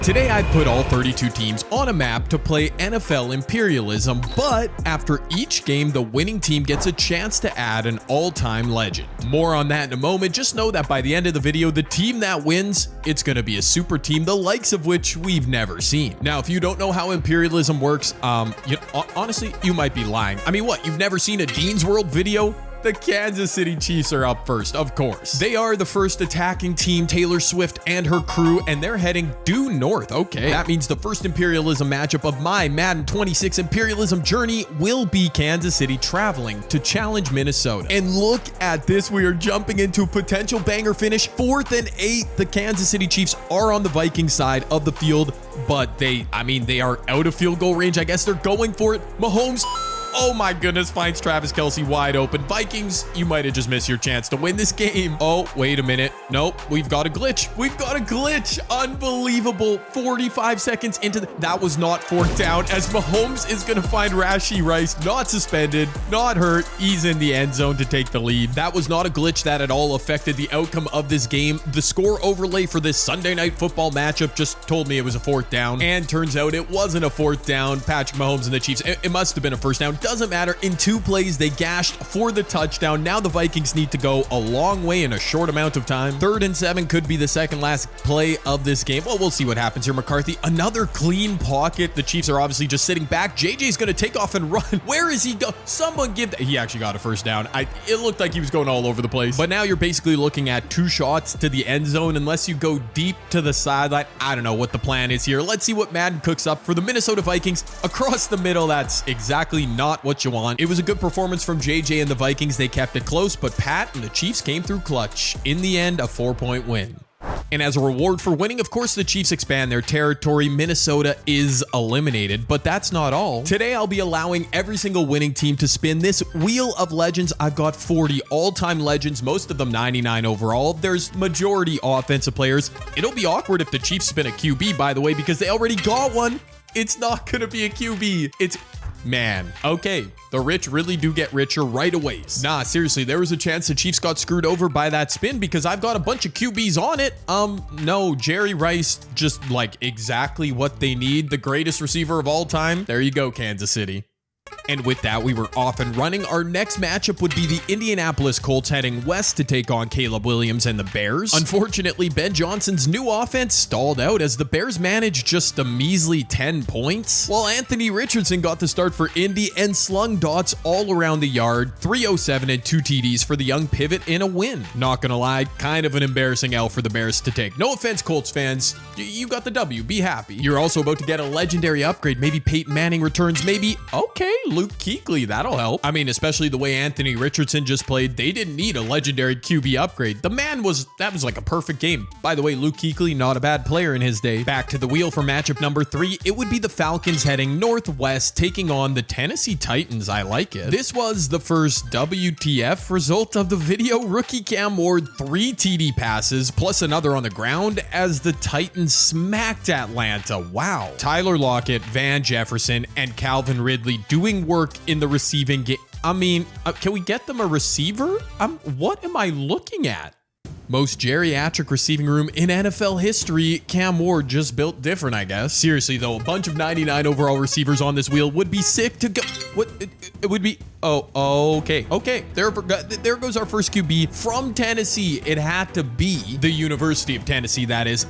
Today I put all 32 teams on a map to play NFL Imperialism, but after each game the winning team gets a chance to add an all-time legend. More on that in a moment. Just know that by the end of the video, the team that wins, it's going to be a super team, the likes of which we've never seen. Now, if you don't know how Imperialism works, honestly, you might be lying. I mean, what, you've never seen a Dean's World video? The Kansas City Chiefs are up first, of course. They are the first attacking team, Taylor Swift and her crew, and they're heading due north. Okay, that means the first Imperialism matchup of my Madden 26 Imperialism journey will be Kansas City traveling to challenge Minnesota. And look at this, we are jumping into a potential banger finish, 4th and 8. The Kansas City Chiefs are on the Vikings side of the field, but they are out of field goal range. I guess they're going for it. Mahomes, oh my goodness, finds Travis Kelce wide open. Vikings, you might have just missed your chance to win this game. Oh, wait a minute. Nope, we've got a glitch. We've got a glitch. Unbelievable. 45 seconds into that was not fourth down, as Mahomes is going to find Rashee Rice, not suspended, not hurt. He's in the end zone to take the lead. That was not a glitch that at all affected the outcome of this game. The score overlay for this Sunday Night Football matchup just told me it was a fourth down, and turns out it wasn't a fourth down. Patrick Mahomes and the Chiefs, it must have been a first down. Doesn't matter. In 2 plays, they gashed for the touchdown. Now the Vikings need to go a long way in a short amount of time. 3rd and 7 could be the second last play of this game. Well, we'll see what happens here. McCarthy, another clean pocket. The Chiefs are obviously just sitting back. JJ's going to take off and run. Where is he go? Someone give that. He actually got a first down. It looked like he was going all over the place. But now you're basically looking at 2 shots to the end zone unless you go deep to the sideline. I don't know what the plan is here. Let's see what Madden cooks up for the Minnesota Vikings across the middle. That's exactly not what you want. It was a good performance from JJ and the Vikings. They kept it close, but Pat and the Chiefs came through clutch. In the end, a 4-point win. And as a reward for winning, of course, the Chiefs expand their territory. Minnesota is eliminated, but that's not all. Today, I'll be allowing every single winning team to spin this Wheel of Legends. I've got 40 all-time legends, most of them 99 overall. There's majority offensive players. It'll be awkward if the Chiefs spin a QB, by the way, because they already got one. It's not going to be a QB. Man, okay, the rich really do get richer right away. Nah, seriously, there was a chance the Chiefs got screwed over by that spin because I've got a bunch of QBs on it. No, Jerry Rice, just like exactly what they need. The greatest receiver of all time. There you go, Kansas City. And with that, we were off and running. Our next matchup would be the Indianapolis Colts heading west to take on Caleb Williams and the Bears. Unfortunately, Ben Johnson's new offense stalled out as the Bears managed just a measly 10 points, while Anthony Richardson got the start for Indy and slung dots all around the yard. 307 and 2 TDs for the young pivot in a win. Not gonna lie, kind of an embarrassing L for the Bears to take. No offense, Colts fans. You got the W. Be happy. You're also about to get a legendary upgrade. Maybe Peyton Manning returns. Maybe, okay, Luke Kuechly, that'll help. I mean, especially the way Anthony Richardson just played, they didn't need a legendary QB upgrade. The man that was like a perfect game. By the way, Luke Kuechly, not a bad player in his day. Back to the wheel for matchup number 3. It would be the Falcons heading northwest, taking on the Tennessee Titans. I like it. This was the first WTF result of the video. Rookie Cam Ward, 3 TD passes, plus another on the ground as the Titans smacked Atlanta. Wow. Tyler Lockett, Van Jefferson, and Calvin Ridley doing work in the receiving game. I mean, can we get them a receiver? What am I looking at? Most geriatric receiving room in NFL history. Cam Ward just built different, I guess. Seriously, though, a bunch of 99 overall receivers on this wheel would be sick to go. What? It would be... Oh, okay. Okay, there goes our first QB from Tennessee. It had to be the University of Tennessee, that is.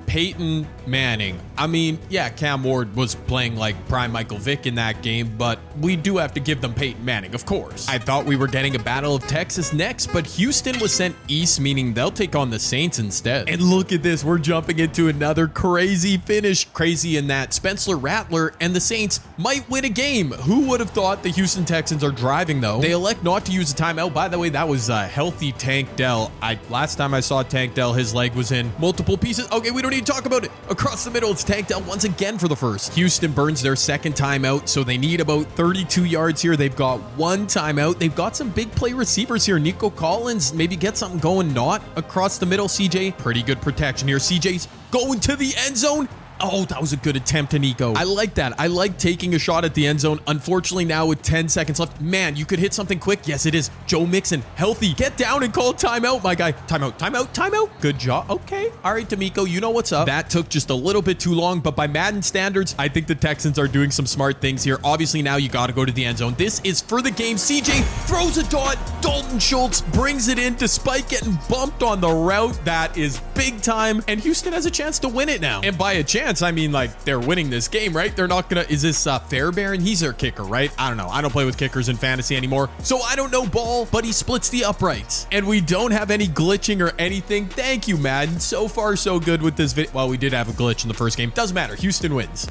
Peyton Manning. I mean, yeah, Cam Ward was playing like prime Michael Vick in that game, but we do have to give them Peyton Manning, of course. I thought we were getting a Battle of Texas next, but Houston was sent east, meaning they'll take on the Saints instead. And look at this, we're jumping into another crazy finish. Crazy in that Spencer Rattler and the Saints might win a game. Who would have thought the Houston Texans are driving, though? They elect not to use a timeout. By the way, that was a healthy Tank Dell. Last time I saw Tank Dell, his leg was in multiple pieces. Okay, we don't need to talk about it. Across the middle, it's Tank Dell once again for the first. Houston burns their second timeout, so they need about 32 yards here. They've got 1 timeout. They've got some big play receivers here. Nico Collins, maybe get something going. Not across the middle. CJ, pretty good protection here. CJ's going to the end zone. Oh, that was a good attempt to Nico. I like that. I like taking a shot at the end zone. Unfortunately, now with 10 seconds left, man, you could hit something quick. Yes, it is. Joe Mixon, healthy. Get down and call timeout, my guy. Timeout, timeout, timeout. Good job. Okay. All right, D'Amico, you know what's up. That took just a little bit too long, but by Madden standards, I think the Texans are doing some smart things here. Obviously, now you got to go to the end zone. This is for the game. CJ throws a dot. Dalton Schultz brings it in despite getting bumped on the route. That is big time, and Houston has a chance to win it now. And by a chance, I mean like they're winning this game, right? They're not gonna. Is this Fairbairn? He's their kicker, right? I don't know. I don't play with kickers in fantasy anymore, so I don't know ball, but he splits the uprights, and we don't have any glitching or anything. Thank you, Madden. So far, so good with this video. Well, we did have a glitch in the first game. Doesn't matter. Houston wins.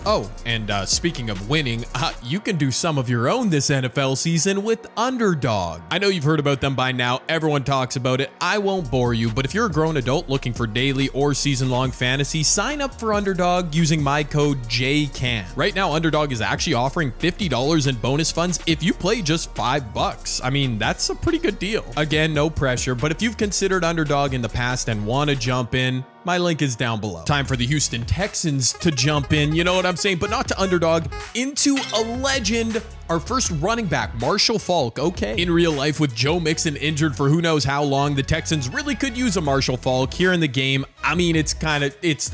Oh, and speaking of winning, you can do some of your own this NFL season with Underdog. I know you've heard about them by now. Everyone talks about it. I won't bore you, but if you're a grown adult looking for daily or season-long fantasy, sign up for Underdog using my code JCAN. Right now, Underdog is actually offering $50 in bonus funds if you play just $5. I mean, that's a pretty good deal. Again, no pressure, but if you've considered Underdog in the past and want to jump in, my link is down below. Time for the Houston Texans to jump in, you know what I'm saying? But not to Underdog, into a legend. Our first running back, Marshall Faulk. Okay. In real life, with Joe Mixon injured for who knows how long, the Texans really could use a Marshall Faulk here in the game. I mean, it's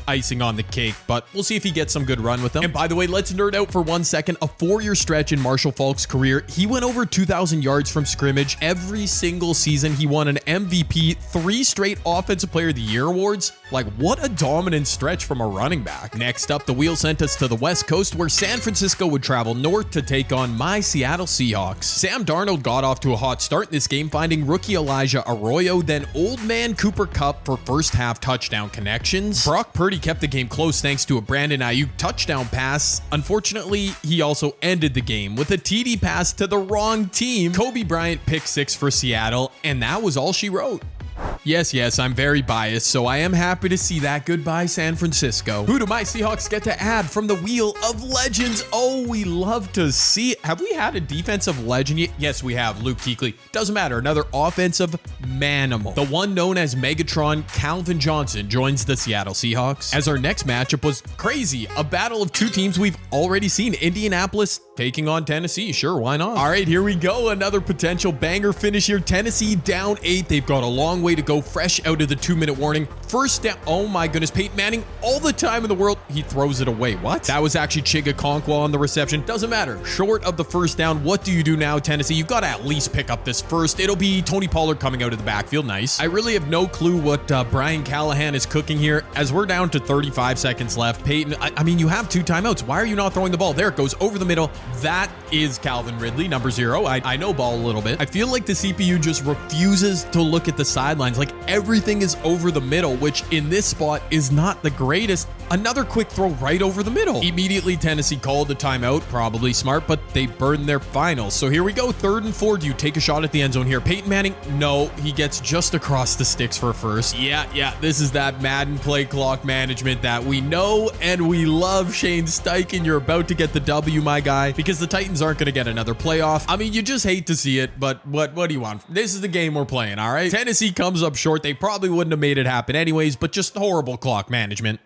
icing on the cake, but we'll see if he gets some good run with them. And by the way, let's nerd out for 1 second. A 4-year stretch in Marshall Faulk's career, he went over 2,000 yards from scrimmage every single season. He won an MVP, 3 straight Offensive Player of the Year awards. Like, what a dominant stretch from a running back. Next up, the wheel sent us to the West Coast, where San Francisco would travel north to take on my Seattle Seahawks. Sam Darnold got off to a hot start in this game, finding rookie Elijah Arroyo, then old man Cooper Kupp for first half touchdown connections. Brock Purdy kept the game close thanks to a Brandon Ayuk touchdown pass. Unfortunately, he also ended the game with a TD pass to the wrong team. Kobe Bryant pick 6 for Seattle, and that was all she wrote. Yes, I'm very biased, so I am happy to see that. Goodbye, San Francisco. Who do my Seahawks get to add from the Wheel of Legends? Oh, we love to see it. Have we had a defensive legend yet? Yes, we have. Luke Kuechly. Doesn't matter. Another offensive manimal. The one known as Megatron, Calvin Johnson, joins the Seattle Seahawks. As our next matchup was crazy. A battle of 2 teams we've already seen. Indianapolis taking on Tennessee. Sure, why not? All right, here we go. Another potential banger finish here. Tennessee down 8. They've got a long way to go, fresh out of the 2-minute warning. First down. Oh my goodness, Peyton Manning, all the time in the world. He throws it away. What? That was actually Chigakonkwa on the reception. Doesn't matter. Short of the first down. What do you do now, Tennessee? You've got to at least pick up this first. It'll be Tony Pollard coming out of the backfield. Nice. I really have no clue what Brian Callahan is cooking here, as we're down to 35 seconds left. Peyton, I mean, you have 2 timeouts. Why are you not throwing the ball? There it goes over the middle. That is Calvin Ridley, number 0. I know ball a little bit. I feel like the CPU just refuses to look at the sidelines. Like, everything is over the middle, which in this spot is not the greatest. Another quick throw right over the middle. Immediately, Tennessee called the timeout. Probably smart, but they burned their finals. So here we go. 3rd and 4. Do you take a shot at the end zone here? Peyton Manning? No, he gets just across the sticks for a first. Yeah, this is that Madden play clock management that we know and we love. Shane Steichen, you're about to get the W, my guy, because the Titans aren't going to get another playoff. I mean, you just hate to see it, but what do you want? This is the game we're playing, all right? Tennessee comes up short. They probably wouldn't have made it happen anyways, but just horrible clock management.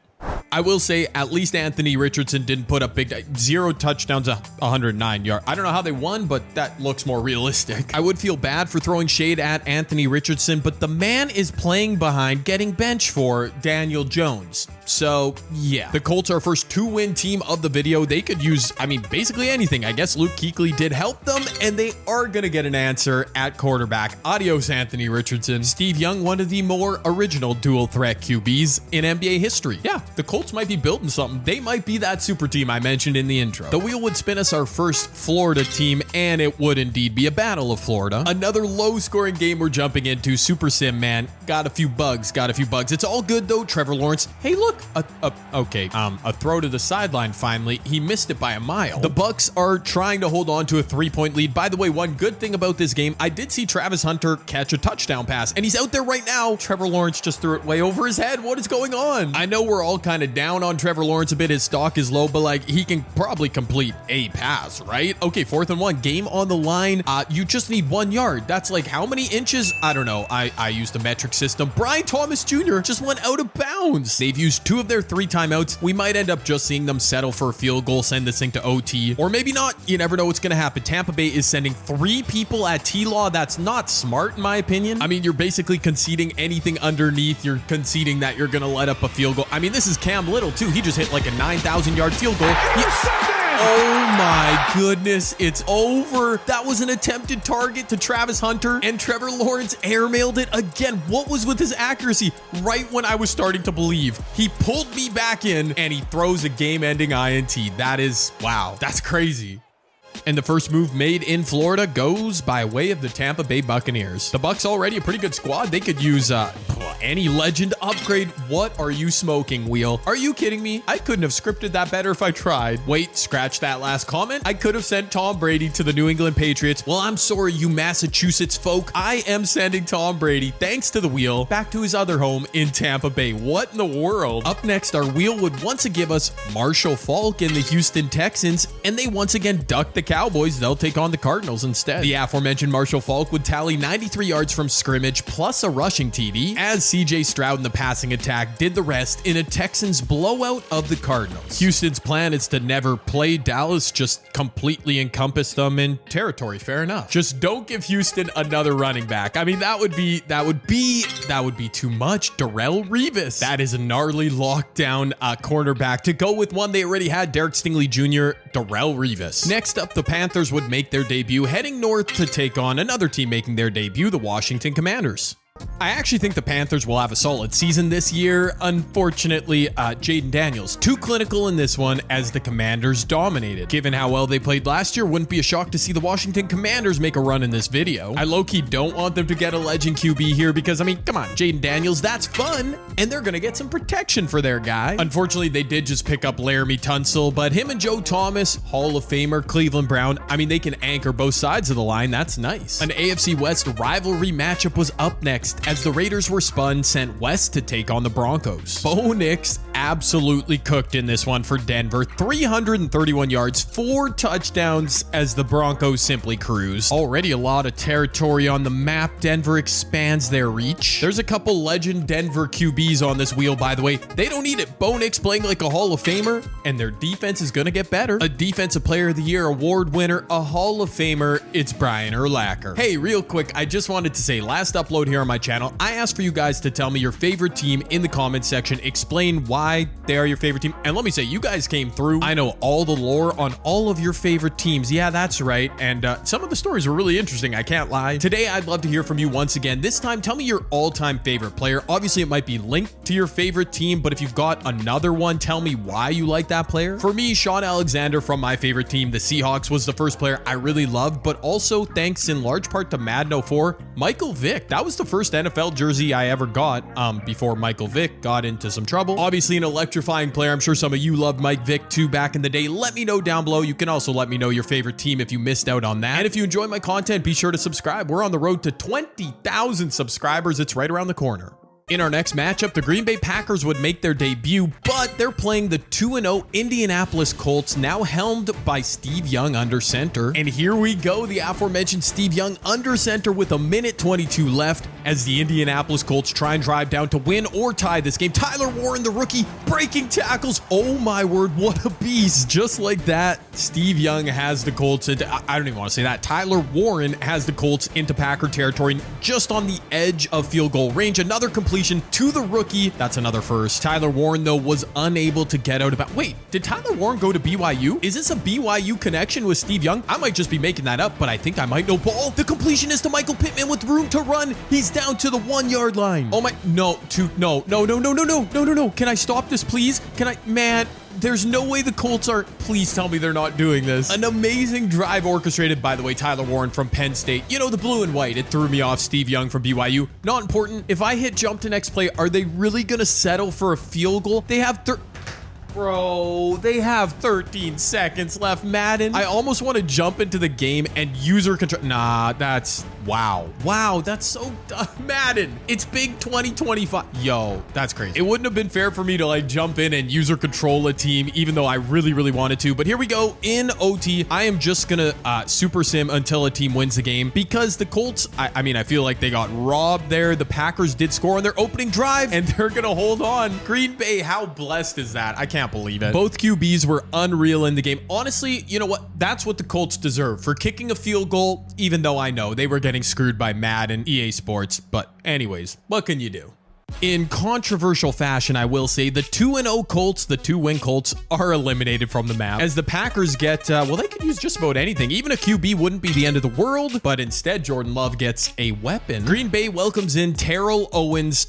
I will say at least Anthony Richardson didn't put up 0 touchdowns, 109 yards. I don't know how they won, but that looks more realistic. I would feel bad for throwing shade at Anthony Richardson, but the man is playing behind getting benched for Daniel Jones. So, yeah. The Colts are our first 2-win team of the video. They could use, I mean, basically anything. I guess Luke Kuechly did help them, and they are going to get an answer at quarterback. Adios, Anthony Richardson. Steve Young, one of the more original dual-threat QBs in NBA history. Yeah, the Colts might be building something. They might be that super team I mentioned in the intro. The wheel would spin us our first Florida team, and it would indeed be a battle of Florida. Another low-scoring game we're jumping into. Super Sim, man. Got a few bugs. It's all good, though. Trevor Lawrence. Hey, look. A throw to the sideline finally. He missed it by a mile. The Bucs are trying to hold on to a 3-point lead. By the way, one good thing about this game, I did see Travis Hunter catch a touchdown pass, and he's out there right now. Trevor Lawrence just threw it way over his head. What is going on? I know we're all kind of down on Trevor Lawrence a bit. His stock is low, but like he can probably complete a pass, right? Okay, 4th and 1, game on the line. You just need 1 yard. That's like how many inches? I don't know. I used the metric system. Brian Thomas Jr. just went out of bounds. They've used 2 of their 3 timeouts. We might end up just seeing them settle for a field goal, send this thing to OT, or maybe not. You never know what's going to happen. Tampa Bay is sending 3 people at T-Law. That's not smart, in my opinion. I mean, you're basically conceding anything underneath. You're conceding that you're going to let up a field goal. I mean, this is Cam Little, too. He just hit like a 9,000-yard field goal. Oh my goodness, it's over. That was an attempted target to Travis Hunter, and Trevor Lawrence airmailed it again. What was with his accuracy? Right when I was starting to believe, he pulled me back in, and he throws a game-ending INT. That is, wow, that's crazy. And the first move made in Florida goes by way of the Tampa Bay Buccaneers. The Bucs already a pretty good squad. They could use any legend upgrade. What are you smoking, Wheel? Are you kidding me? I couldn't have scripted that better if I tried. Wait, scratch that last comment. I could have sent Tom Brady to the New England Patriots. Well, I'm sorry, you Massachusetts folk. I am sending Tom Brady, thanks to the Wheel, back to his other home in Tampa Bay. What in the world? Up next, our Wheel would once again give us Marshall Faulk and the Houston Texans, and they once again ducked the Cowboys. They'll take on the Cardinals instead. The aforementioned Marshall Faulk would tally 93 yards from scrimmage plus a rushing TD, as CJ Stroud in the passing attack did the rest in a Texans blowout of the Cardinals. Houston's plan is to never play Dallas, just completely encompass them in territory. Fair enough. Just don't give Houston another running back. I mean, that would be too much. Darrelle Revis. That is a gnarly lockdown cornerback. To go with one they already had, Derek Stingley Jr., Darrelle Revis. Next up, the Panthers would make their debut, heading north to take on another team making their debut, the Washington Commanders. I actually think the Panthers will have a solid season this year. Unfortunately, Jaden Daniels, too clinical in this one as the Commanders dominated. Given how well they played last year, wouldn't be a shock to see the Washington Commanders make a run in this video. I low-key don't want them to get a legend QB here because, I mean, come on, Jaden Daniels, that's fun, and they're going to get some protection for their guy. Unfortunately, they did just pick up Laramie Tunsil, but him and Joe Thomas, Hall of Famer, Cleveland Brown, I mean, they can anchor both sides of the line. That's nice. An AFC West rivalry matchup was up next as the Raiders were sent west to take on the Broncos. Bo Nix absolutely cooked in this one for Denver. 331 yards, 4 touchdowns as the Broncos simply cruise. Already a lot of territory on the map. Denver expands their reach. There's a couple legend Denver QBs on this wheel, by the way. They don't need it. Bo Nix playing like a Hall of Famer, and their defense is going to get better. A Defensive Player of the Year award winner, a Hall of Famer, it's Brian Urlacher. Hey, real quick, I just wanted to say, last upload here on my channel, I asked for you guys to tell me your favorite team in the comment section, explain why they are your favorite team, and let me say, you guys came through. I know all the lore on all of your favorite teams. Yeah, that's right, and some of the stories were really interesting, I can't lie. Today, I'd love to hear from you once again. This time, tell me your all-time favorite player. Obviously, it might be linked to your favorite team, but if you've got another one, tell me why you like that player. For me, Sean Alexander from my favorite team, the Seahawks, was the first player I really loved, but also thanks in large part to Madden 04, Michael Vick. That was the first NFL jersey I ever got before Michael Vick got into some trouble. Obviously an electrifying player. I'm sure some of you loved Mike Vick too back in the day. Let me know down below. You can also let me know your favorite team if you missed out on that. And if you enjoy my content, be sure to subscribe. We're on the road to 20,000 subscribers. It's right around the corner. In our next matchup, the Green Bay Packers would make their debut, but they're playing the 2-0 Indianapolis Colts, now helmed by Steve Young under center. And here we go, the aforementioned Steve Young under center with 1:22 left as the Indianapolis Colts try and drive down to win or tie this game. Tyler Warren, the rookie, breaking tackles. Oh my word, what a beast. Just like that, Steve Young has the Colts into, I don't even want to say that, Tyler Warren has the Colts into Packer territory, just on the edge of field goal range. Another completion to the rookie. That's another first. Tyler Warren, though, was unable to get out of it. Wait, did Tyler Warren go to BYU? Is this a BYU connection with Steve Young? I might just be making that up, but I think I might know ball. The completion is to Michael Pittman with room to run. He's down to the 1-yard line. Oh my, no. Can I stop this, please? Man, there's no way the Colts are, please tell me they're not doing this. An amazing drive orchestrated, by the way, Tyler Warren from Penn State. You know, the blue and white. It threw me off. Steve Young from BYU. Not important. If I hit jump to next play, are they really going to settle for a field goal? They have Bro, they have 13 seconds left, Madden. I almost want to jump into the game and user control. Nah, that's Wow, that's so Madden. It's big 2025. Yo, that's crazy. It wouldn't have been fair for me to like jump in and user control a team, even though I really wanted to. But here we go in OT. I am just gonna super sim until a team wins the game, because the Colts, I mean, I feel like they got robbed there. The Packers did score on their opening drive, and they're gonna hold on. Green Bay, how blessed is that? I can't believe it. Both QBs were unreal in the game. Honestly, you know what? That's what the Colts deserve for kicking a field goal, even though I know they were getting screwed by Madden, EA Sports. But anyways, what can you do? In controversial fashion, I will say the 2-0 Colts, the 2-win Colts, are eliminated from the map, as the Packers get, well, they could use just about anything. Even a QB wouldn't be the end of the world, but instead Jordan Love gets a weapon. Green Bay welcomes in Terrell Owens.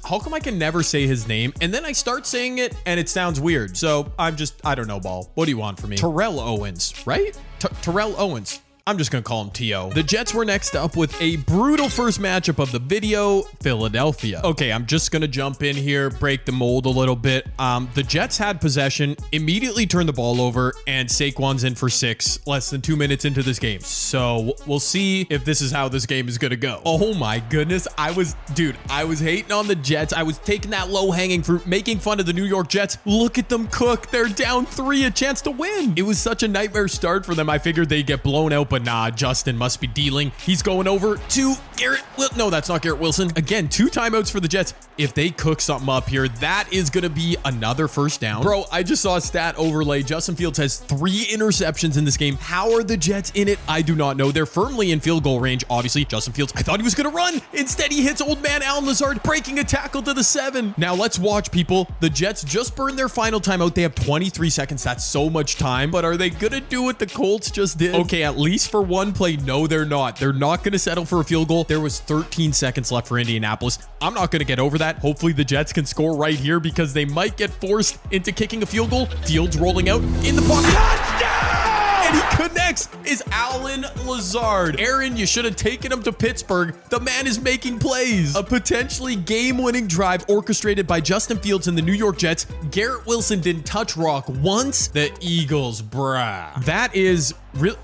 How come I can never say his name? And then I start saying it and it sounds weird. So I don't know, ball. What do you want from me? Terrell Owens, right? Terrell Owens. I'm just going to call him T.O. The Jets were next up with a brutal first matchup of the video, Philadelphia. Okay, I'm just going to jump in here, break the mold a little bit. The Jets had possession, immediately turned the ball over, and Saquon's in for 6, less than 2 minutes into this game. So we'll see if this is how this game is going to go. Oh my goodness. I was hating on the Jets. I was taking that low-hanging fruit, making fun of the New York Jets. Look at them cook. They're down 3, a chance to win. It was such a nightmare start for them. I figured they'd get blown out, but nah, Justin must be dealing. He's going over to Garrett. No, that's not Garrett Wilson. Again, 2 timeouts for the Jets. If they cook something up here, that is going to be another first down. Bro, I just saw a stat overlay. Justin Fields has 3 interceptions in this game. How are the Jets in it? I do not know. They're firmly in field goal range. Obviously, Justin Fields, I thought he was going to run. Instead, he hits old man Alan Lazard, breaking a tackle to the 7. Now, let's watch, people. The Jets just burned their final timeout. They have 23 seconds. That's so much time. But are they going to do what the Colts just did? Okay, at least for one play. No, they're not. They're not going to settle for a field goal. There was 13 seconds left for Indianapolis. I'm not going to get over that. Hopefully the Jets can score right here, because they might get forced into kicking a field goal. Fields rolling out in the pocket. Touchdown! And he connects. Is Alan Lazard. Aaron, you should have taken him to Pittsburgh. The man is making plays. A potentially game-winning drive orchestrated by Justin Fields and the New York Jets. Garrett Wilson didn't touch rock once. The Eagles, bruh. That is real.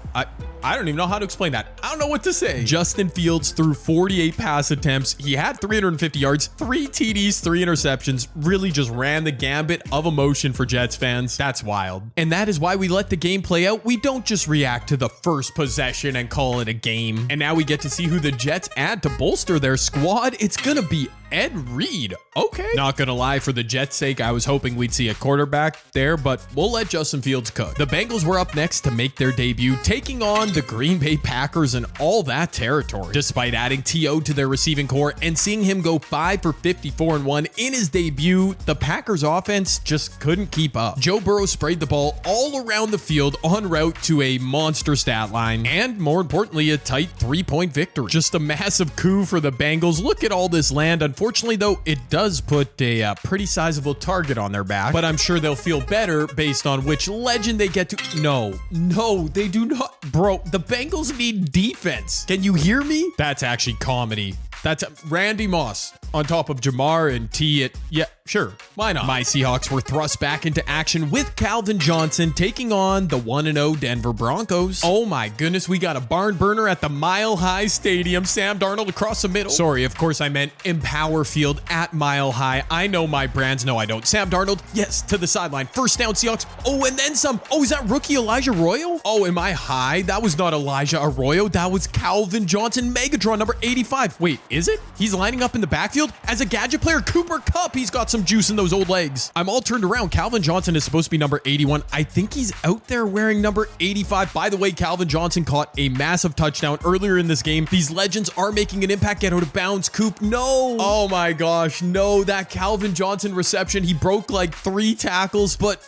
I don't even know how to explain that. I don't know what to say. Justin Fields threw 48 pass attempts. He had 350 yards, 3 TDs, 3 interceptions. Really just ran the gambit of emotion for Jets fans. That's wild. And that is why we let the game play out. We don't just react to the first possession and call it a game. And now we get to see who the Jets add to bolster their squad. It's gonna be Ed Reed. Okay. Not gonna lie, for the Jets' sake, I was hoping we'd see a quarterback there, but we'll let Justin Fields cook. The Bengals were up next to make their debut, taking on the Green Bay Packers and all that territory. Despite adding T.O. to their receiving core and seeing him go 5 for 54 and 1 in his debut, the Packers offense just couldn't keep up. Joe Burrow sprayed the ball all around the field en route to a monster stat line, and more importantly, a tight 3-point victory. Just a massive coup for the Bengals. Look at all this land. Unfortunately, though, it does put a pretty sizable target on their back, but I'm sure they'll feel better based on which legend they get to. No, they do not. Bro, the Bengals need defense. Can you hear me? That's actually comedy. That's Randy Moss on top of Jamar and T. Yeah, sure. Why not? My Seahawks were thrust back into action with Calvin Johnson taking on the 1-0 Denver Broncos. Oh my goodness, we got a barn burner at the Mile High Stadium. Sam Darnold across the middle. Sorry, of course I meant Empower Field at Mile High. I know my brands. No, I don't. Sam Darnold, yes, to the sideline. First down, Seahawks. Oh, and then some. Oh, is that rookie Elijah Arroyo? Oh, am I high? That was not Elijah Arroyo. That was Calvin Johnson, Megatron, number 85. Wait, is it? He's lining up in the backfield as a gadget player. Cooper Kupp, he's got some juice in those old legs. I'm all turned around. Calvin Johnson is supposed to be number 81. I think he's out there wearing number 85. By the way, Calvin Johnson caught a massive touchdown earlier in this game. These legends are making an impact. Get out of bounds. Coop, no. Oh my gosh, no. That Calvin Johnson reception, he broke like 3 tackles, but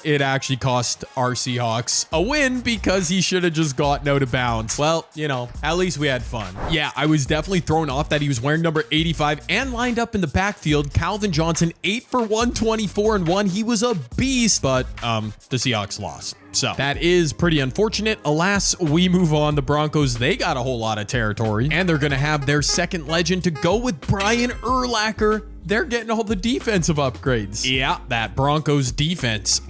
it actually cost our Seahawks a win because he should have just gotten out of bounds. Well, you know, at least we had fun. Yeah, I was definitely thrown off that he was wearing number 85 and lined up in the backfield. Calvin Johnson, 8 for 124 and 1. He was a beast, but the Seahawks lost. So that is pretty unfortunate. Alas, we move on. The Broncos, they got a whole lot of territory, and they're going to have their second legend to go with Brian Urlacher. They're getting all the defensive upgrades. Yeah, that Broncos defense,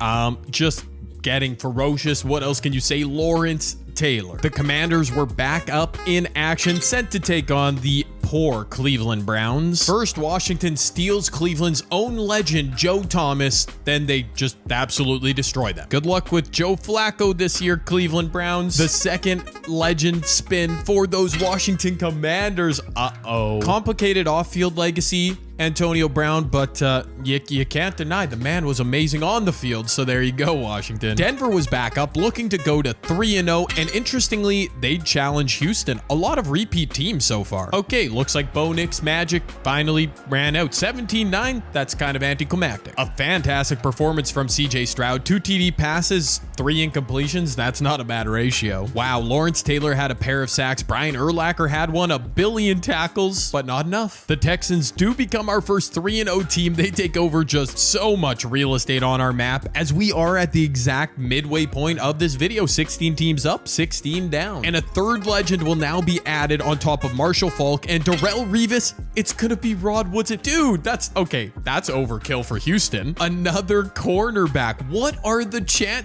just getting ferocious. What else can you say? Lawrence, Taylor. The Commanders were back up in action, set to take on the poor Cleveland Browns. First, Washington steals Cleveland's own legend, Joe Thomas. Then they just absolutely destroy them. Good luck with Joe Flacco this year, Cleveland Browns. The second legend spin for those Washington Commanders. Complicated off-field legacy, Antonio Brown, but you can't deny the man was amazing on the field, so there you go, Washington. Denver was back up, looking to go to 3-0, and interestingly, they challenged Houston. A lot of repeat teams so far. Okay, looks like Bo Nix's magic finally ran out. 17-9, that's kind of anticlimactic. A fantastic performance from CJ Stroud. 2 TD passes, 3 incompletions, that's not a bad ratio. Wow, Lawrence Taylor had a pair of sacks. Brian Urlacher had one, a billion tackles, but not enough. The Texans do become our first 3-0 team. They take over just so much real estate on our map, as we are at the exact midway point of this video. 16 teams up, 16 down. And a third legend will now be added on top of Marshall Faulk and Darrelle Revis. It's gonna be Rod Woodson. Dude, that's overkill for Houston. Another cornerback. What are the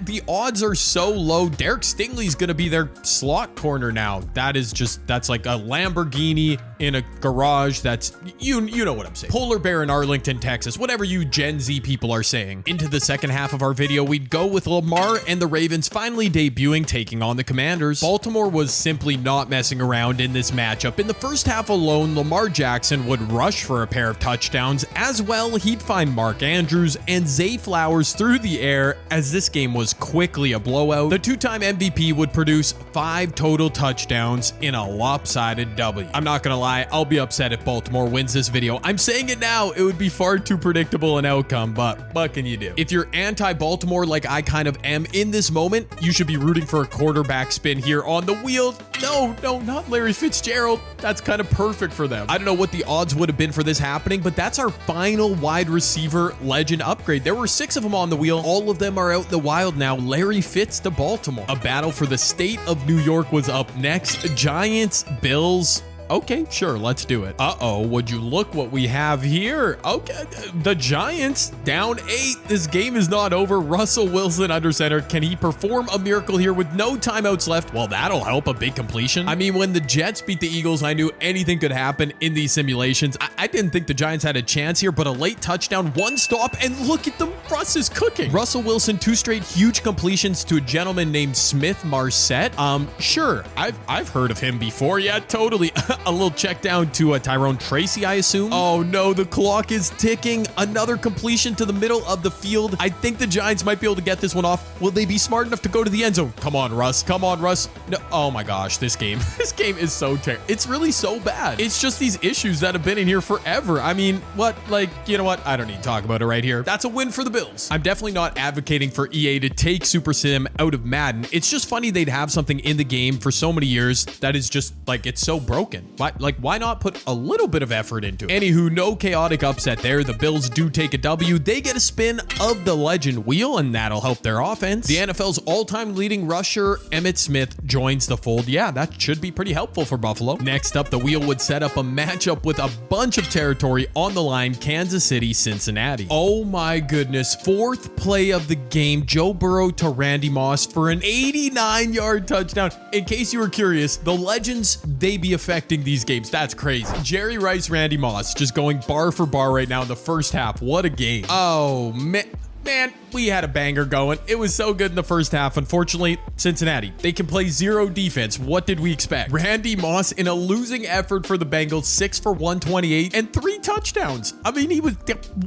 the odds are so low. Derek Stingley's gonna be their slot corner now. That's like a Lamborghini in a garage. That's, you know what I'm saying. Polar bear in Arlington, Texas, whatever you Gen Z people are saying. Into the second half of our video, we'd go with Lamar and the Ravens finally debuting, taking on the Commanders. Baltimore was simply not messing around in this matchup. In the first half alone, Lamar Jackson would rush for a pair of touchdowns. As well, he'd find Mark Andrews and Zay Flowers through the air, as this game was quickly a blowout. The 2-time MVP would produce 5 total touchdowns in a lopsided W. I'm not gonna lie, I'll be upset if Baltimore wins this video. I'm saying it now, it would be far too predictable an outcome, but what can you do? If you're anti-Baltimore like I kind of am in this moment, you should be rooting for a quarterback spin here on the wheel. No, not Larry Fitzgerald. That's kind of perfect for them. I don't know what the odds would have been for this happening, but that's our final wide receiver legend upgrade. There were 6 of them on the wheel. All of them are out in the wild now. Larry Fitz to Baltimore. A battle for the state of New York was up next. Giants, Bills. Okay, sure, let's do it. Would you look what we have here? Okay, the Giants down 8. This game is not over. Russell Wilson under center. Can he perform a miracle here with no timeouts left? Well, that'll help. A big completion. I mean, when the Jets beat the Eagles, I knew anything could happen in these simulations. I didn't think the Giants had a chance here, but a late touchdown, 1 stop, and look at them. Russ is cooking. Russell Wilson, 2 straight huge completions to a gentleman named Smith Marset. Sure, I've heard of him before. Yeah, totally. A little check down to Tyrone Tracy, I assume. Oh no, the clock is ticking. Another completion to the middle of the field. I think the Giants might be able to get this one off. Will they be smart enough to go to the end zone? Come on, Russ. Come on, Russ. No. Oh my gosh, this game is so terrible. It's really so bad. It's just these issues that have been in here forever. I mean, you know what? I don't need to talk about it right here. That's a win for the Bills. I'm definitely not advocating for EA to take Super Sim out of Madden. It's just funny they'd have something in the game for so many years that is just like, it's so broken. Why not put a little bit of effort into it? Anywho, no chaotic upset there. The Bills do take a W. They get a spin of the legend wheel, and that'll help their offense. The NFL's all-time leading rusher, Emmitt Smith, joins the fold. Yeah, that should be pretty helpful for Buffalo. Next up, the wheel would set up a matchup with a bunch of territory on the line, Kansas City, Cincinnati. Oh my goodness. 4th play of the game, Joe Burrow to Randy Moss for an 89-yard touchdown. In case you were curious, the legends, they be affecting these games. That's crazy. Jerry Rice, Randy Moss, just going bar for bar right now in the first half. What a game. Oh, man, we had a banger going. It was so good in the first half. Unfortunately, Cincinnati, they can play 0 defense. What did we expect? Randy Moss in a losing effort for the Bengals, 6 for 128 and 3 touchdowns. I mean, he was,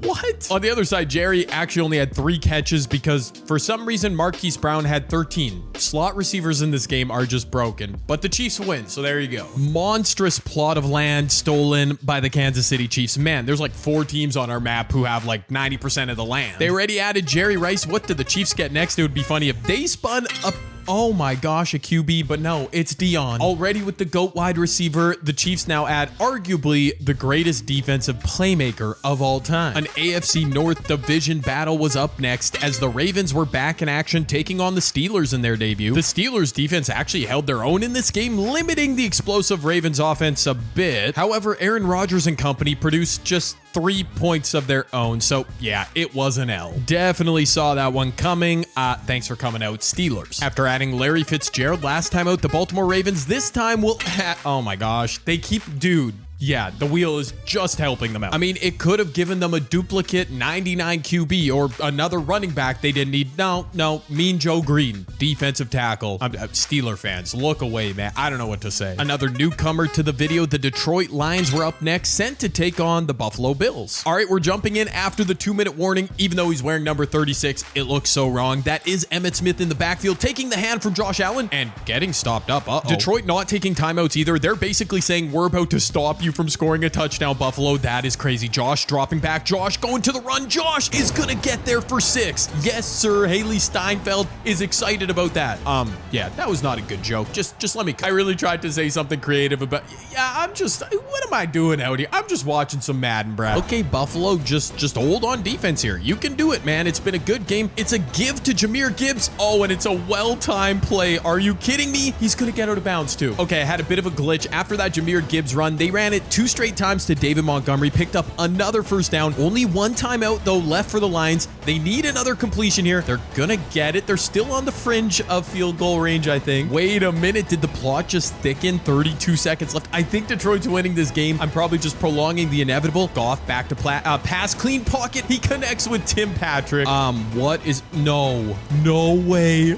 what? On the other side, Jerry actually only had 3 catches because for some reason, Marquise Brown had 13. Slot receivers in this game are just broken, but the Chiefs win, so there you go. Monstrous plot of land stolen by the Kansas City Chiefs. Man, there's like 4 teams on our map who have like 90% of the land. They already added Jerry Rice. What did the Chiefs get next? It would be funny if they spun up. Oh my gosh, a QB, but no, it's Dion. Already with the GOAT wide receiver, the Chiefs now add arguably the greatest defensive playmaker of all time. An AFC North division battle was up next as the Ravens were back in action taking on the Steelers in their debut. The Steelers defense actually held their own in this game, limiting the explosive Ravens offense a bit. However, Aaron Rodgers and company produced just 3 points of their own. So yeah, it was an L. Definitely saw that one coming. Thanks for coming out, Steelers. After adding Larry Fitzgerald last time out, the Baltimore Ravens this time will oh my gosh, they keep, dude. Yeah, the wheel is just helping them out. I mean, it could have given them a duplicate 99 QB or another running back they didn't need. No, Mean Joe Green, defensive tackle. Steeler fans, look away, man. I don't know what to say. Another newcomer to the video, the Detroit Lions were up next, sent to take on the Buffalo Bills. All right, we're jumping in after the 2-minute warning. Even though he's wearing number 36, it looks so wrong. That is Emmitt Smith in the backfield, taking the hand from Josh Allen and getting stopped up. Detroit not taking timeouts either. They're basically saying, we're about to stop you from scoring a touchdown, Buffalo. That is crazy. Josh dropping back. Josh going to the run. Josh is gonna get there for 6. Yes, sir. Haley Steinfeld is excited about that. Yeah, that was not a good joke. Just let me. I really tried to say something creative about. Yeah, what am I doing out here? I'm just watching some Madden, Brad. Okay, Buffalo, just hold on defense here. You can do it, man. It's been a good game. It's a give to Jahmyr Gibbs. Oh, and it's a well-timed play. Are you kidding me? He's gonna get out of bounds too. Okay, I had a bit of a glitch after that Jahmyr Gibbs run. They ran it 2 straight times to David Montgomery, picked up another first down. Only 1 timeout though left for the Lions. They need another completion here. They're gonna get it. They're still on the fringe of field goal range, I think. Wait a minute, did the plot just thicken? 32 seconds left. I think Detroit's winning this game. I'm probably just prolonging the inevitable. Goff back to pass, clean pocket. He connects with Tim Patrick. What is, no way,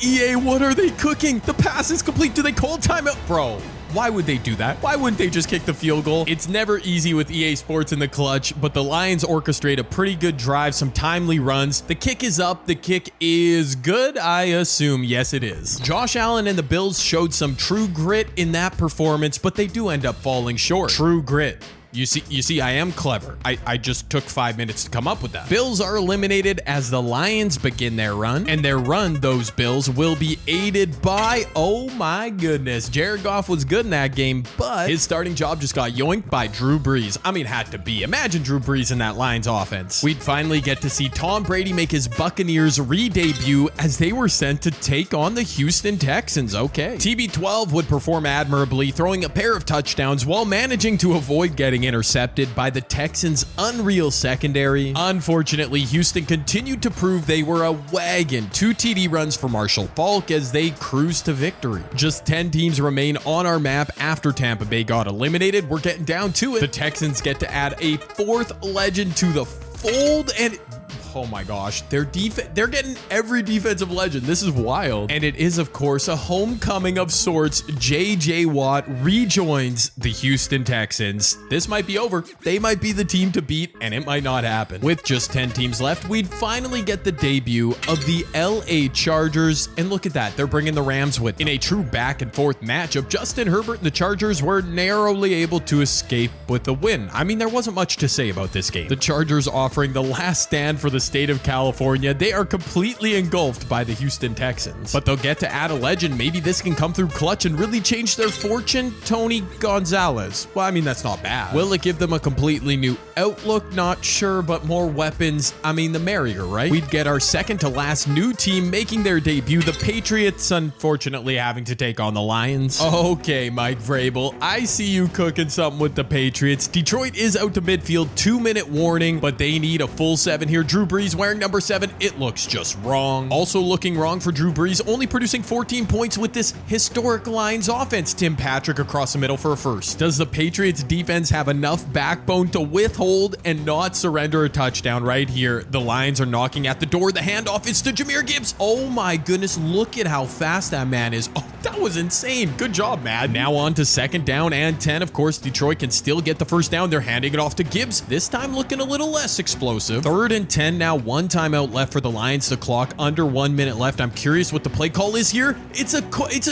EA, what are they cooking? The pass is complete. Do they call timeout? Bro, why would they do that? Why wouldn't they just kick the field goal? It's never easy with EA Sports in the clutch, but the Lions orchestrate a pretty good drive, some timely runs. The kick is up. The kick is good, I assume. Yes, it is. Josh Allen and the Bills showed some true grit in that performance, but they do end up falling short. True grit. You see, I am clever. I just took 5 minutes to come up with that. Bills are eliminated as the Lions begin their run, and their run, those Bills, will be aided by, oh my goodness, Jared Goff was good in that game, but his starting job just got yoinked by Drew Brees. I mean, had to be. Imagine Drew Brees in that Lions offense. We'd finally get to see Tom Brady make his Buccaneers re-debut as they were sent to take on the Houston Texans. Okay. TB12 would perform admirably, throwing a pair of touchdowns while managing to avoid getting intercepted by the Texans' unreal secondary. Unfortunately, Houston continued to prove they were a wagon. 2 TD runs for Marshall Faulk as they cruised to victory. Just 10 teams remain on our map after Tampa Bay got eliminated. We're getting down to it. The Texans get to add a 4th legend to the fold, and oh my gosh, they're getting every defensive legend. This is wild. And it is, of course, a homecoming of sorts. JJ Watt rejoins the Houston Texans. This might be over. They might be the team to beat, and it might not happen. With just 10 teams left, we'd finally get the debut of the LA Chargers. And look at that, they're bringing the Rams with them. In a true back and forth matchup, Justin Herbert and the Chargers were narrowly able to escape with the win. I mean, there wasn't much to say about this game. The Chargers offering the last stand for the state of California. They are completely engulfed by the Houston Texans, but they'll get to add a legend. Maybe this can come through clutch and really change their fortune. Tony Gonzalez. Well, I mean, that's not bad. Will it give them a completely new outlook? Not sure, but more weapons. I mean, the merrier, right? We'd get our second to last new team making their debut. The Patriots, unfortunately, having to take on the Lions. Okay, Mike Vrabel, I see you cooking something with the Patriots. Detroit is out to midfield. 2-minute warning, but they need a full 7 here. Drew Brees wearing number 7. It looks just wrong. Also looking wrong for Drew Brees, only producing 14 points with this historic Lions offense. Tim Patrick across the middle for a first. Does the Patriots defense have enough backbone to withhold and not surrender a touchdown right here? The Lions are knocking at the door. The handoff is to Jahmyr Gibbs. Oh my goodness, look at how fast that man is. Oh, that was insane. Good job, man. Now on to 2nd down and 10. Of course, Detroit can still get the first down. They're handing it off to Gibbs. This time looking a little less explosive. 3rd and 10 now. 1 timeout left for the Lions to clock. Under 1 minute left. I'm curious what the play call is here. It's a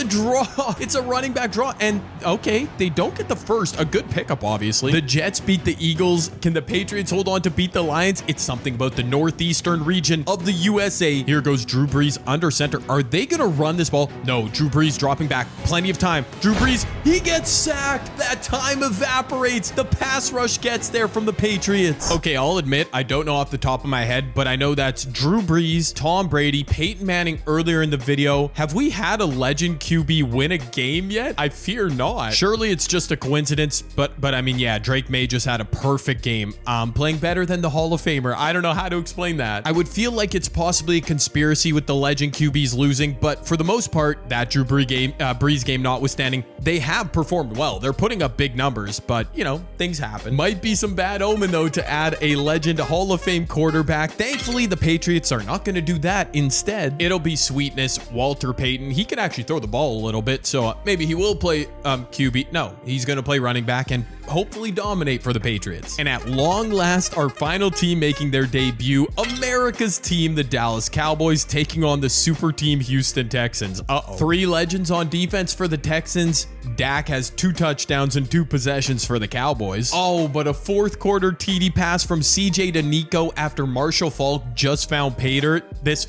draw. It's a running back draw. And okay, they don't get the first. A good pickup, obviously. The Jets beat the Eagles. Can the Patriots hold on to beat the Lions? It's something about the northeastern region of the USA. Here goes Drew Brees under center. Are they going to run this ball? No, Drew Brees dropping back. Plenty of time. Drew Brees, he gets sacked. That time evaporates. The pass rush gets there from the Patriots. Okay, I'll admit, I don't know off the top of my head head, but I know that's Drew Brees, Tom Brady, Peyton Manning earlier in the video. Have we had a legend QB win a game yet? I fear not. Surely it's just a coincidence, but I mean, yeah, Drake May just had a perfect game. Playing better than the Hall of Famer. I don't know how to explain that. I would feel like it's possibly a conspiracy with the legend QBs losing, but for the most part, that Drew Brees game notwithstanding, they have performed well. They're putting up big numbers, but you know, things happen. Might be some bad omen though to add a legend Hall of Fame quarterback. Thankfully, the Patriots are not going to do that. Instead, it'll be sweetness. Walter Payton, he can actually throw the ball a little bit, so maybe he will play QB. No, he's going to play running back and hopefully dominate for the Patriots. And at long last, our final team making their debut, America's team, the Dallas Cowboys, taking on the super team Houston Texans. Three legends on defense for the Texans. Dak has 2 touchdowns and 2 possessions for the Cowboys. Oh, but a fourth quarter TD pass from CJ to Nico after Marshall Faulk just found Pater. This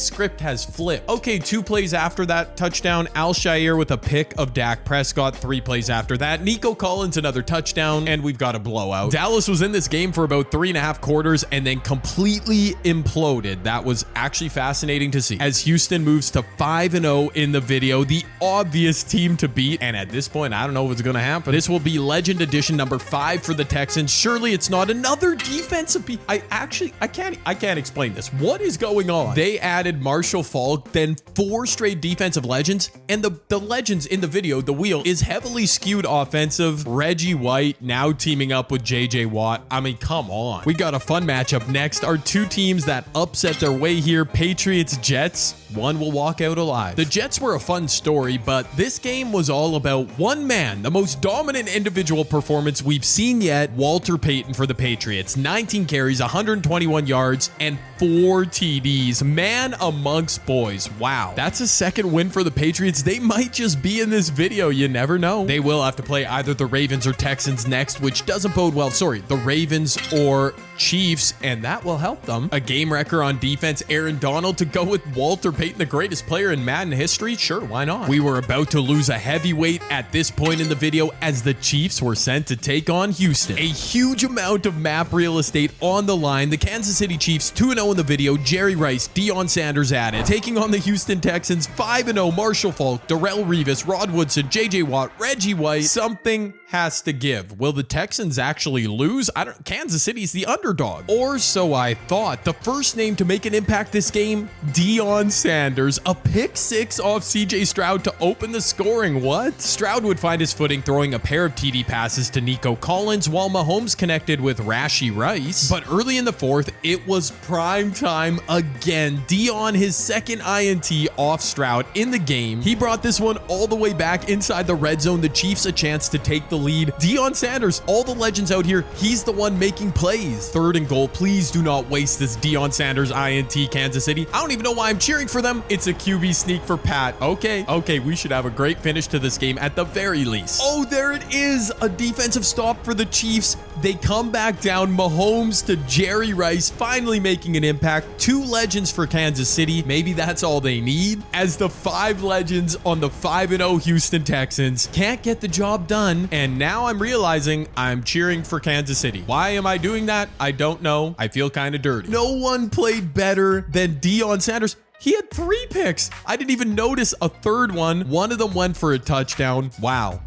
script has flipped. Okay, 2 plays after that touchdown, Al-Shaair with a pick of Dak Prescott. 3 plays after that, Nico Collins another touchdown, and we've got a blowout. Dallas was in this game for about 3.5 quarters and then completely imploded. That was actually fascinating to see. As Houston moves to 5-0 in the video, the obvious team to beat, and at this point, I don't know what's going to happen. This will be Legend Edition number 5 for the Texans. Surely it's not another defensive piece. I can't explain this. What is going on? They added Marshall Faulk, then 4 straight defensive legends, and the legends in the video, the wheel is heavily skewed offensive. Reggie White now teaming up with JJ Watt. I mean, come on. We got a fun matchup next. Our 2 teams that upset their way here, Patriots, Jets. One will walk out alive. The Jets were a fun story, but this game was all about one man, the most dominant individual performance we've seen yet, Walter Payton for the Patriots. 19 carries, 121 yards, and 4 TDs. Man amongst boys. Wow. That's a second win for the Patriots. They might just be in this video. You never know. They will have to play either the Ravens or Texans next, which doesn't bode well. Sorry, the Ravens or Chiefs, and that will help them. A game wrecker on defense, Aaron Donald to go with Walter Payton, the greatest player in Madden history. Sure, why not? We were about to lose a heavyweight at this point in the video as the Chiefs were sent to take on Houston. A huge amount of map real estate on the line. The Kansas City Chiefs 2-0 in the video. Jerry Rice, Deion Sanders added. Taking on the Houston Texans 5-0. Marshall Faulk, Darrelle Revis, Rod Woodson, JJ Watt, Reggie White. Something has to give. Will the Texans actually lose? Kansas City's the underdog. Or so I thought. The first name to make an impact this game, Deion Sanders. A pick 6 off CJ Stroud to open the scoring. What? Stroud would find his footing throwing a pair of TD passes to Nico Collins while Mahomes connected with Rashee Rice. But early in the fourth, it was prime time again. Deion, his second INT off Stroud in the game. He brought this one all the way back inside the red zone. The Chiefs a chance to take the lead. Deion Sanders, all the legends out here, he's the one making plays. 3rd and goal. Please do not waste this Deion Sanders INT, Kansas City. I don't even know why I'm cheering for them. It's a QB sneak for Pat. Okay, we should have a great finish to this game at the very least. Oh, there it is. A defensive stop for the Chiefs. They come back down. Mahomes to Jerry Rice, finally making an impact. 2 legends for Kansas City. Maybe that's all they need. As the 5 legends on the 5-0 Houston Texans can't get the job done. And now I'm realizing I'm cheering for Kansas City. Why am I doing that? I don't know. I feel kind of dirty. No one played better than Deion Sanders. He had 3 picks. I didn't even notice a 3rd one. One of them went for a touchdown. Wow.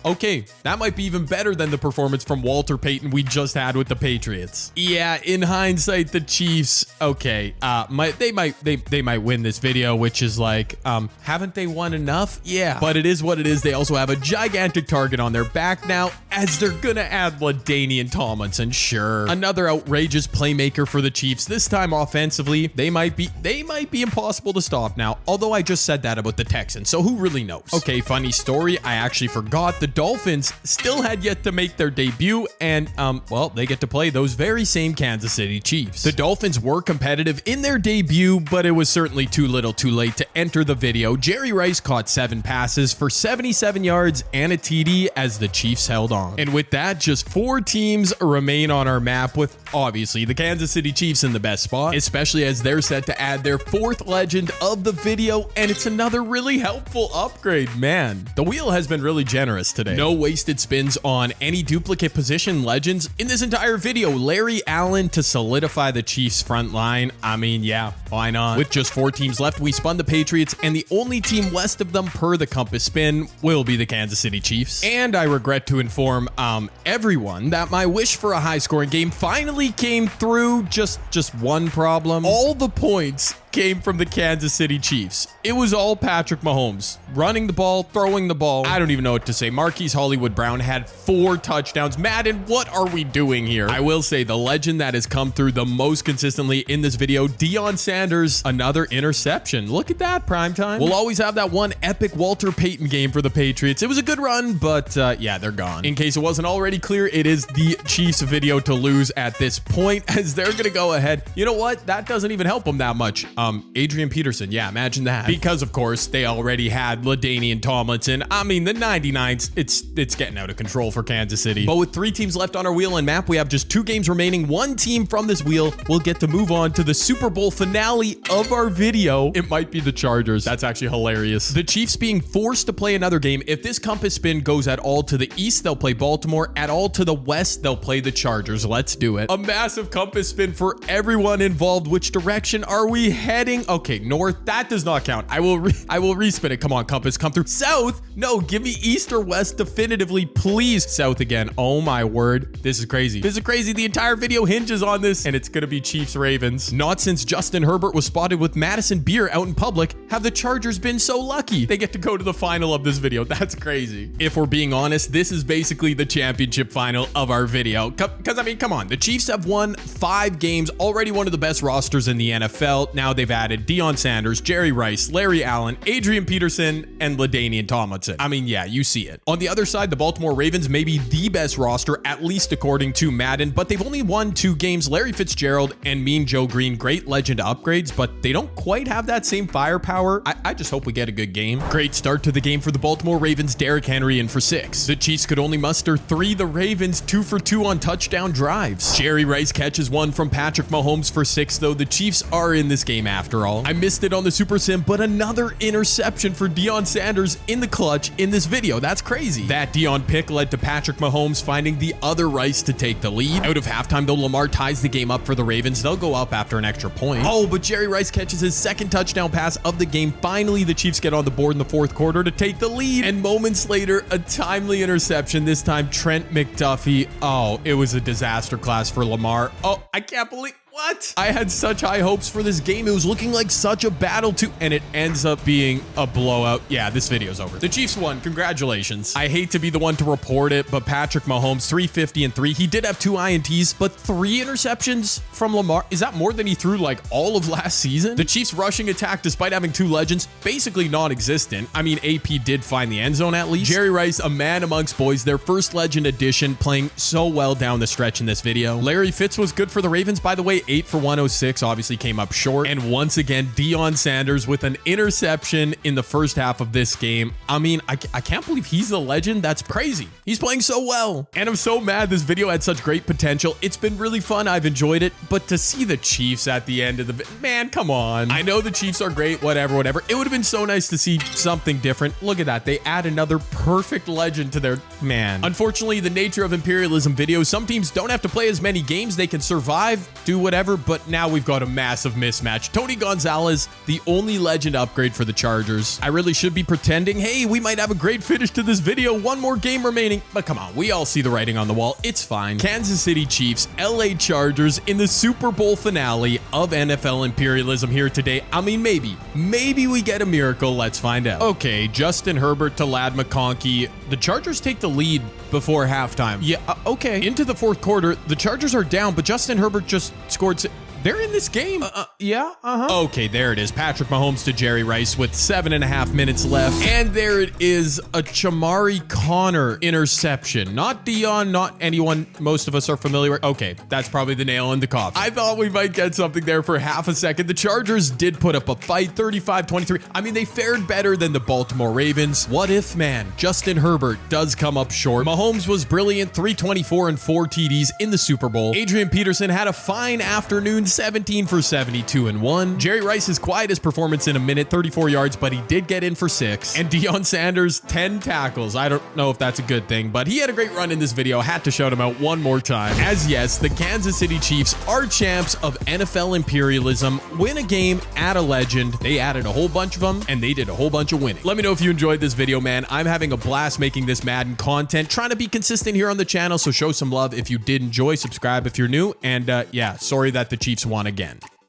Okay, that might be even better than the performance from Walter Payton we just had with the Patriots. Yeah, in hindsight, the Chiefs, okay, they might win this video, which is like, haven't they won enough? Yeah, but it is what it is. They also have a gigantic target on their back now, as they're gonna add LaDainian Tomlinson. Sure, another outrageous playmaker for the Chiefs. This time offensively, they might be impossible to stop now. Although I just said that about the Texans, so who really knows? Okay, funny story. I actually forgot the Dolphins still had yet to make their debut, and well, they get to play those very same Kansas City Chiefs. The Dolphins were competitive in their debut, but it was certainly too little too late to enter the video. Jerry Rice caught 7 passes for 77 yards and a TD as the Chiefs held on. And with that, just 4 teams remain on our map, with obviously the Kansas City Chiefs in the best spot, especially as they're set to add their 4th legend of the video, and it's another really helpful upgrade. Man, the wheel has been really generous today. No wasted spins on any duplicate position legends in this entire video. Larry Allen to solidify the Chiefs front line. I mean, yeah, why not? With just 4 teams left, we spun the Patriots, and the only team west of them per the compass spin will be the Kansas City Chiefs. And I regret to inform everyone that my wish for a high-scoring game finally came through. Just one problem. All the points came from the Kansas City Chiefs. It was all Patrick Mahomes running the ball, throwing the ball. I don't even know what to say. Marquise Hollywood Brown had 4 touchdowns. Madden, what are we doing here? I will say the legend that has come through the most consistently in this video, Deion Sanders, another interception. Look at that, primetime. We'll always have that one epic Walter Payton game for the Patriots. It was a good run, but yeah, they're gone. In case it wasn't already clear, it is the Chiefs video to lose at this point, as they're gonna go ahead. You know what? That doesn't even help them that much. Adrian Peterson, yeah, imagine that. Because of course they already had LaDainian Tomlinson. I mean, the 99s, it's getting out of control for Kansas City. But with 3 teams left on our wheel and map, we have just 2 games remaining. 1 team from this wheel will get to move on to the Super Bowl finale of our video. It might be the Chargers. That's actually hilarious. The Chiefs being forced to play another game. If this compass spin goes at all to the east, they'll play Baltimore. At all to the west, they'll play the Chargers. Let's do it. A massive compass spin for everyone involved. Which direction are we heading? Okay, north. That does not count. I will respin it. Come on, compass, come through. South? No, give me east or west definitively, please. South again. Oh my word. This is crazy. This is crazy. The entire video hinges on this, and it's gonna be Chiefs Ravens. Not since Justin Herbert was spotted with Madison beer out in public have the Chargers been so lucky. They get to go to the final of this video. That's crazy. If we're being honest, this is basically the championship final of our video. Because I mean, come on. The Chiefs have won 5 games, already one of the best rosters in the NFL. Now they've added Deion Sanders, Jerry Rice, Larry Allen, Adrian Peterson, and LaDainian Tomlinson. I mean, yeah, you see it. On the other side, the Baltimore Ravens may be the best roster, at least according to Madden, but they've only won 2 games. Larry Fitzgerald and Mean Joe Green, great legend upgrades, but they don't quite have that same firepower. I just hope we get a good game. Great start to the game for the Baltimore Ravens. Derrick Henry in for 6. The Chiefs could only muster 3. The Ravens 2 for 2 on touchdown drives. Jerry Rice catches 1 from Patrick Mahomes for 6, though the Chiefs are in this game after all. I missed it on the Super Sim, but another interception for Deion Sanders in the clutch in this video. That's crazy. That Deion pick led to Patrick Mahomes finding the other Rice to take the lead. Out of halftime, though, Lamar ties the game up for the Ravens. They'll go up after an extra point. Oh, but Jerry Rice catches his 2nd touchdown pass of the game. Finally, the Chiefs get on the board in the 4th quarter to take the lead. And moments later, a timely interception, this time Trent McDuffie. Oh, it was a disaster class for Lamar. Oh, I can't believe... What? I had such high hopes for this game. It was looking like such a battle too, and it ends up being a blowout. Yeah, this video's over. The Chiefs won. Congratulations. I hate to be the one to report it, but Patrick Mahomes, 350 and 3. He did have 2 INTs, but 3 interceptions from Lamar. Is that more than he threw like all of last season? The Chiefs rushing attack, despite having 2 legends, basically non-existent. I mean, AP did find the end zone at least. Jerry Rice, a man amongst boys, their first legend addition, playing so well down the stretch in this video. Larry Fitz was good for the Ravens, by the way. 8 for 106, obviously came up short. And once again, Deion Sanders with an interception in the first half of this game. I mean, I can't believe he's the legend. That's crazy. He's playing so well. And I'm so mad this video had such great potential. It's been really fun. I've enjoyed it. But to see the Chiefs at the end of the... Man, come on. I know the Chiefs are great, whatever. It would have been so nice to see something different. Look at that. They add another perfect legend to their... Man. Unfortunately, the nature of Imperialism videos, some teams don't have to play as many games. They can survive, do whatever, but now we've got a massive mismatch. Tony Gonzalez, the only legend upgrade for the Chargers. I really should be pretending, hey, we might have a great finish to this video. 1 more game remaining. But come on, we all see the writing on the wall. It's fine. Kansas City Chiefs, LA Chargers in the Super Bowl finale of NFL Imperialism here today. I mean, maybe we get a miracle. Let's find out. Okay, Justin Herbert to Ladd McConkey. The Chargers take the lead before halftime. Yeah, okay. Into the 4th quarter, the Chargers are down, but Justin Herbert just scored... They're in this game. Yeah. Okay, there it is. Patrick Mahomes to Jerry Rice with 7.5 minutes left. And there it is. A Chamari Connor interception. Not Deion, not anyone most of us are familiar with. Okay, that's probably the nail in the coffin. I thought we might get something there for half a second. The Chargers did put up a fight, 35-23. I mean, they fared better than the Baltimore Ravens. What if, man? Justin Herbert does come up short. Mahomes was brilliant, 324 and 4 TDs in the Super Bowl. Adrian Peterson had a fine afternoon, 17 for 72 and 1. Jerry Rice's quietest performance in a minute, 34 yards, but he did get in for 6. And Deion Sanders, 10 tackles. I don't know if that's a good thing, but he had a great run in this video. Had to shout him out one more time. As yes, the Kansas City Chiefs are champs of NFL Imperialism, win a game at a legend. They added a whole bunch of them, and they did a whole bunch of winning. Let me know if you enjoyed this video, man. I'm having a blast making this Madden content, trying to be consistent here on the channel, so show some love if you did enjoy. Subscribe if you're new, and yeah, sorry that the Chiefs won again.